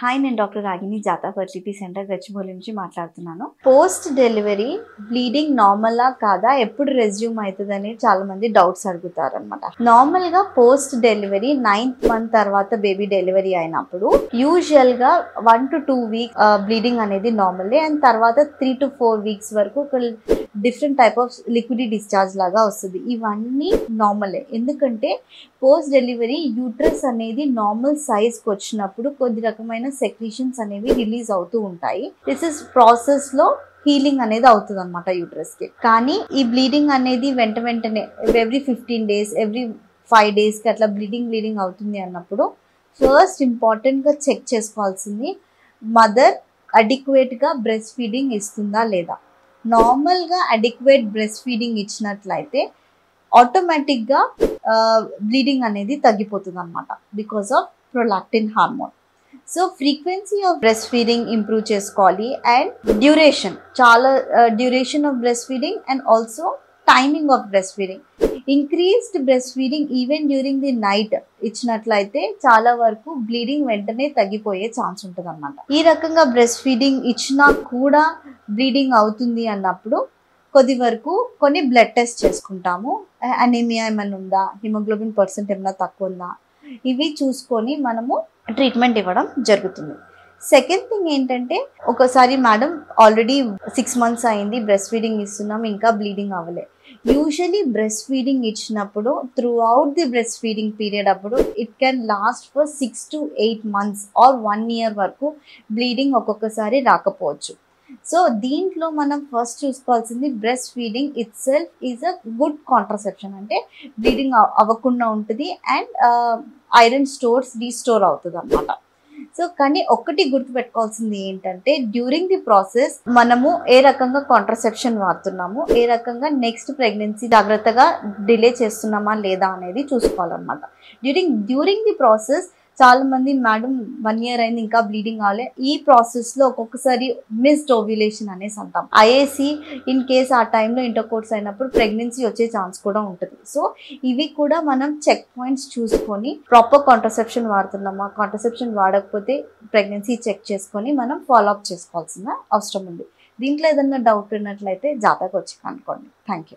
Hi, నేను doctor రాగిని జాతా fertility centre Gachibowli నుంచి మాట్లాడుతున్నాను. పోస్ట్ డెలివరీ బ్లీడింగ్ నార్మలా కాదా, ఎప్పుడు రెజ్యూమ్ అవుతుంది అని చాలా మంది డౌట్స్ అడుగుతారు అనమాట. నార్మల్ గా పోస్ట్ డెలివరీ 9th మంత్ తర్వాత బేబీ డెలివరీ అయినప్పుడు యూజువల్ గా 1 to 2 వీక్స్ బ్లీడింగ్ అనేది నార్మలే. అండ్ తర్వాత 3 to 4 వీక్స్ వరకు ఒక different type of liquid discharge లాగా వస్తుంది. ఇవన్నీ నార్మలే, ఎందుకంటే పోస్ట్ డెలివరీ యూట్రస్ అనేది నార్మల్ సైజ్కి వచ్చినప్పుడు కొద్ది రకమైన సెక్రీషన్స్ అనేవి రిలీజ్ అవుతూ ఉంటాయి. దిస్ ఇస్ ప్రాసెస్ లో హీలింగ్ అనేది అవుతుంది అనమాట యూట్రస్ కి. కానీ ఈ బ్లీడింగ్ అనేది వెంటనే ఎవ్రీ 15 days ఎవ్రీ 5 days కి అట్లా బ్లీడింగ్ అవుతుంది అన్నప్పుడు ఫస్ట్ ఇంపార్టెంట్ గా చెక్ చేసుకోవాల్సింది మదర్ అడిక్వేట్ గా బ్రెస్ట్ ఫీడింగ్ ఇస్తుందా లేదా. నార్మల్ గా అడిక్వేట్ బ్రెస్ట్ ఫీడింగ్ ఇచ్చినట్లయితే ఆటోమేటిక్గా బ్లీడింగ్ అనేది తగ్గిపోతుంది అనమాట, because of prolactin hormone. So frequency of breast feeding improve చేసుకోవాలి. And duration of breast feeding and also timing of breast feeding. Increased breast feeding even during the night ఇచ్చినట్లయితే చాలా వరకు bleeding వెంటనే తగ్గిపోయే ఛాన్స్ ఉంటుంది అనమాట. ఈ రకంగా బ్రెస్ట్ ఫీడింగ్ ఇచ్చినా కూడా బ్లీడింగ్ అవుతుంది అన్నప్పుడు కొద్ది వరకు కొన్ని బ్లడ్ టెస్ట్ చేసుకుంటాము. అనీమియా ఏమైనా ఉందా, హిమోగ్లోబిన్ % ఏమైనా తక్కువ ఉందా, ఇవి చూసుకొని మనము ట్రీట్మెంట్ ఇవ్వడం జరుగుతుంది. సెకండ్ థింగ్ ఏంటంటే, ఒకసారి మేడం ఆల్రెడీ 6 months అయింది, బ్రెస్ట్ ఫీడింగ్ ఇస్తున్నాం, ఇంకా బ్లీడింగ్ అవ్వలే. యూజువలీ బ్రెస్ట్ ఫీడింగ్ ఇచ్చినప్పుడు throughout the breast feeding period అప్పుడు it can last for 6 to 8 months or 1 year వరకు బ్లీడింగ్ ఒక్కొక్కసారి రాకపోవచ్చు. సో దీంట్లో మనం ఫస్ట్ చూసుకోవాల్సింది breast feeding itself is a good contraception, అంటే బ్లీడింగ్ అవ్వకుండా ఉంటుంది అండ్ ఐరన్ స్టోర్స్ రీస్టోర్ అవుతుంది అనమాట. సో కానీ ఒక్కటి గుర్తుపెట్టుకోవాల్సింది ఏంటంటే, డ్యూరింగ్ ది ప్రాసెస్ మనము ఏ రకంగా కాంట్రసెప్షన్ వాడుతున్నాము, ఏ రకంగా నెక్స్ట్ ప్రెగ్నెన్సీ జాగ్రత్తగా డిలే చేస్తున్నామా లేదా అనేది చూసుకోవాలన్నమాట. డ్యూరింగ్ ది ప్రాసెస్ చాలా మంది మేడం 1 year అయింది ఇంకా బ్లీడింగ్ అవ్వలే. ఈ ప్రాసెస్ లో ఒక్కొక్కసారి మిస్డ్ ఓవ్యులేషన్ అనేసి అంటాం. ఐఏసి ఇన్ కేస్ ఆ టైంలో ఇంటర్కోర్స్ అయినప్పుడు ప్రెగ్నెన్సీ వచ్చే ఛాన్స్ కూడా ఉంటుంది. సో ఇవి కూడా మనం చెక్ పాయింట్స్ చూసుకొని ప్రాపర్ కాంట్రసెప్షన్ వాడుతున్నామా, కాంట్రసెప్షన్ వాడకపోతే ప్రెగ్నెన్సీ చెక్ చేసుకొని మనం ఫాలో అప్ చేసుకోవాల్సిన అవసరం ఉంది. దీంట్లో ఏదన్నా డౌట్ ఉన్నట్లయితే జాతాకు వచ్చి కనుక్కోండి. Thank you.